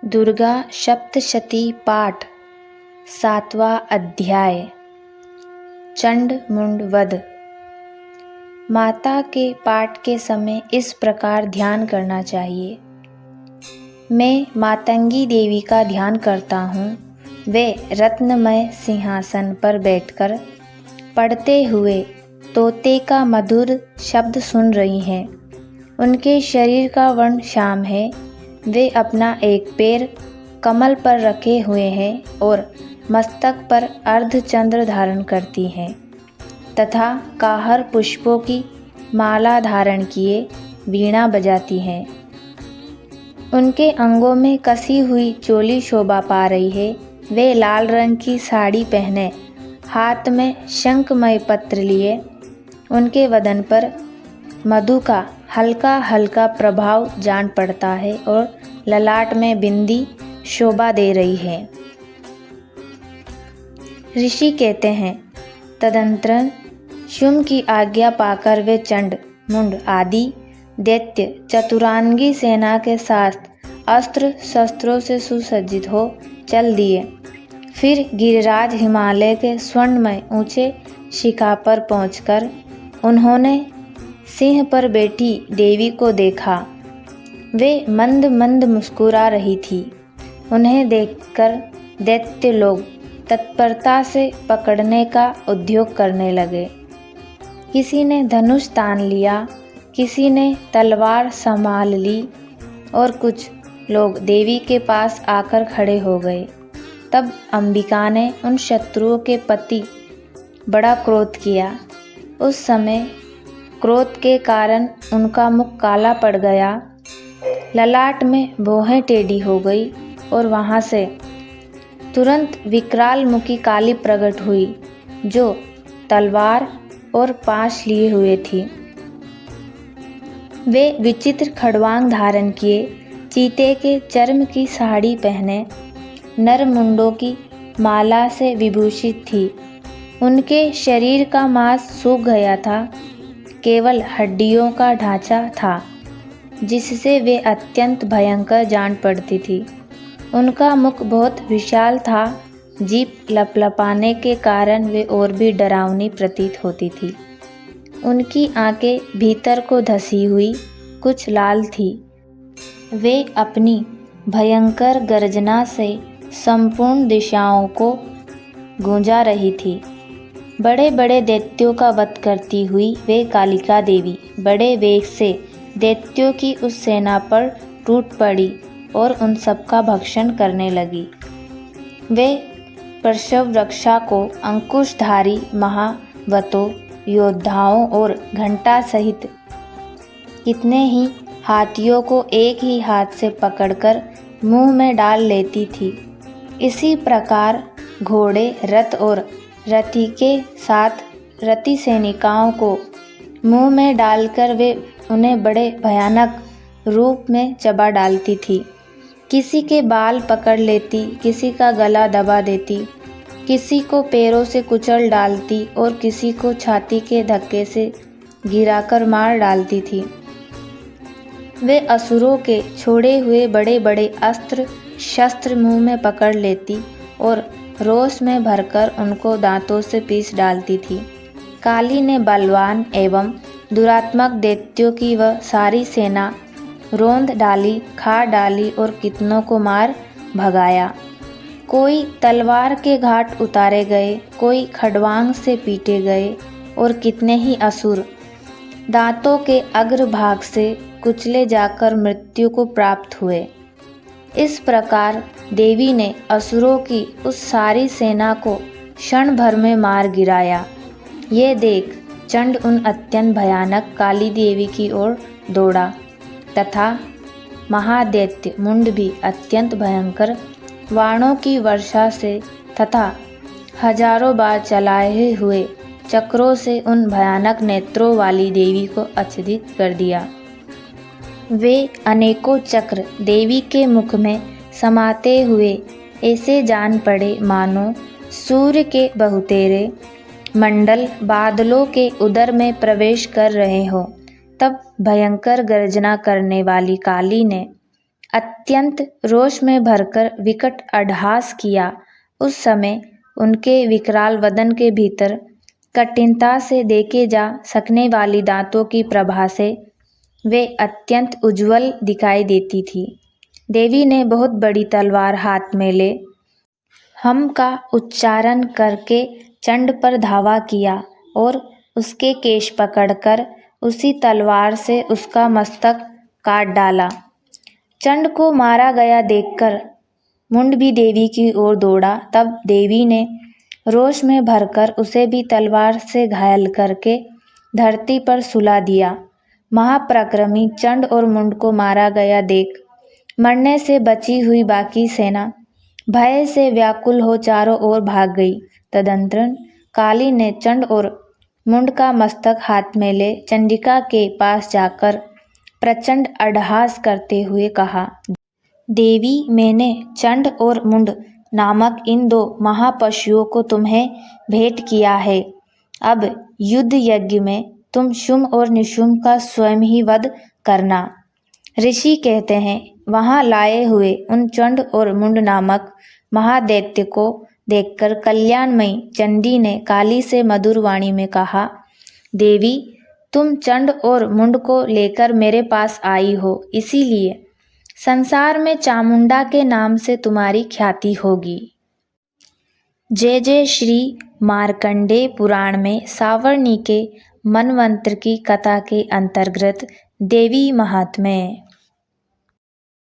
दुर्गा सप्तशती पाठ 7वां अध्याय। चंड मुंड वध। माता के पाठ के समय इस प्रकार ध्यान करना चाहिए। मैं मातंगी देवी का ध्यान करता हूँ। वे रत्नमय सिंहासन पर बैठकर पढ़ते हुए तोते का मधुर शब्द सुन रही हैं। उनके शरीर का वर्ण श्याम है। वे अपना एक पैर कमल पर रखे हुए हैं और मस्तक पर अर्धचंद्र धारण करती हैं तथा काहर पुष्पों की माला धारण किए वीणा बजाती हैं। उनके अंगों में कसी हुई चोली शोभा पा रही है। वे लाल रंग की साड़ी पहने हाथ में शंखमय पत्र लिए, उनके वदन पर मधु का हल्का हल्का प्रभाव जान पड़ता है और ललाट में बिंदी शोभा दे रही है। ऋषि कहते हैं, तदंतर शुंभ की आज्ञा पाकर वे चंड मुंड आदि दैत्य चतुरांगी सेना के साथ अस्त्र शस्त्रों से सुसज्जित हो चल दिए। फिर गिरिराज हिमालय के स्वर्णमय ऊंचे शिखा पर पहुंचकर उन्होंने सिंह पर बैठी देवी को देखा। वे मंद मंद मुस्कुरा रही थी। उन्हें देखकर दैत्य लोग तत्परता से पकड़ने का उद्योग करने लगे। किसी ने धनुष तान लिया, किसी ने तलवार संभाल ली और कुछ लोग देवी के पास आकर खड़े हो गए। तब अंबिका ने उन शत्रुओं के प्रति बड़ा क्रोध किया। उस समय क्रोध के कारण उनका मुख काला पड़ गया, ललाट में भौहें टेढ़ी हो गई और वहाँ से तुरंत विकराल मुखी काली प्रकट हुई, जो तलवार और पाश लिए हुए थी। वे विचित्र खड़वांग धारण किए, चीते के चर्म की साड़ी पहने, नर मुंडों की माला से विभूषित थी। उनके शरीर का मांस सूख गया था, केवल हड्डियों का ढांचा था, जिससे वे अत्यंत भयंकर जान पड़ती थी। उनका मुख बहुत विशाल था, जीभ लपलपाने के कारण वे और भी डरावनी प्रतीत होती थी। उनकी आंखें भीतर को धसी हुई कुछ लाल थी। वे अपनी भयंकर गर्जना से संपूर्ण दिशाओं को गूंजा रही थी। बड़े बड़े दैत्यों का वध करती हुई वे कालिका देवी बड़े वेग से दैत्यों की उस सेना पर टूट पड़ी और उन सबका भक्षण करने लगी। वे प्रसव रक्षा को अंकुशधारी महावतों, योद्धाओं और घंटा सहित कितने ही हाथियों को एक ही हाथ से पकड़कर मुंह में डाल लेती थी। इसी प्रकार घोड़े, रथ और रथी के साथ रति सैनिकाओं को मुंह में डालकर वे उन्हें बड़े भयानक रूप में चबा डालती थी। किसी के बाल पकड़ लेती, किसी का गला दबा देती, किसी को पैरों से कुचल डालती और किसी को छाती के धक्के से गिराकर मार डालती थी। वे असुरों के छोड़े हुए बड़े बड़े अस्त्र शस्त्र मुंह में पकड़ लेती और रोष में भरकर उनको दांतों से पीस डालती थी। काली ने बलवान एवं दुरात्मक दैत्यों की वह सारी सेना रोंद डाली, खा डाली और कितनों को मार भगाया। कोई तलवार के घाट उतारे गए, कोई खड़वांग से पीटे गए और कितने ही असुर दांतों के अग्रभाग से कुचले जाकर मृत्यु को प्राप्त हुए। इस प्रकार देवी ने असुरों की उस सारी सेना को क्षण भर में मार गिराया। ये देख चंड उन अत्यंत भयानक काली देवी की ओर दौड़ा तथा महादैत्य मुंड भी अत्यंत भयंकर बाणों की वर्षा से तथा हजारों बार चलाए हुए चक्रों से उन भयानक नेत्रों वाली देवी को आच्छादित कर दिया। वे अनेकों चक्र देवी के मुख में समाते हुए ऐसे जान पड़े मानो सूर्य के बहुतेरे मंडल बादलों के उदर में प्रवेश कर रहे हो। तब भयंकर गर्जना करने वाली काली ने अत्यंत रोष में भरकर विकट अट्टहास किया। उस समय उनके विकराल वदन के भीतर कठिनता से देखे जा सकने वाली दांतों की प्रभा से वे अत्यंत उज्ज्वल दिखाई देती थी। देवी ने बहुत बड़ी तलवार हाथ में ले हम का उच्चारण करके चंड पर धावा किया और उसके केश पकड़कर उसी तलवार से उसका मस्तक काट डाला। चंड को मारा गया देखकर मुंड भी देवी की ओर दौड़ा। तब देवी ने रोष में भरकर उसे भी तलवार से घायल करके धरती पर सुला दिया। महापराक्रमी चंड और मुंड को मारा गया देख मरने से बची हुई बाकी सेना भय से व्याकुल हो चारों ओर भाग गई। तदंतर काली ने चंड और मुंड का मस्तक हाथ में ले चंडिका के पास जाकर प्रचंड अट्टहास करते हुए कहा, देवी, मैंने चंड और मुंड नामक इन 2 महापशुओं को तुम्हें भेंट किया है। अब युद्ध यज्ञ में तुम शुंभ और निशुंभ का स्वयं ही वध करना। ऋषि कहते हैं, वहां लाए हुए उन चंड और मुंड नामक महादैत्य को देखकर कल्याणमयी चंडी ने काली से मधुर वाणी में कहा, देवी, तुम चंड और मुंड को लेकर मेरे पास आई हो, इसीलिए संसार में चामुंडा के नाम से तुम्हारी ख्याति होगी। जय जय श्री मार्कंडेय पुराण में सावर्णी के मनवंतर की कथा के अंतर्गत देवी महात्म्य।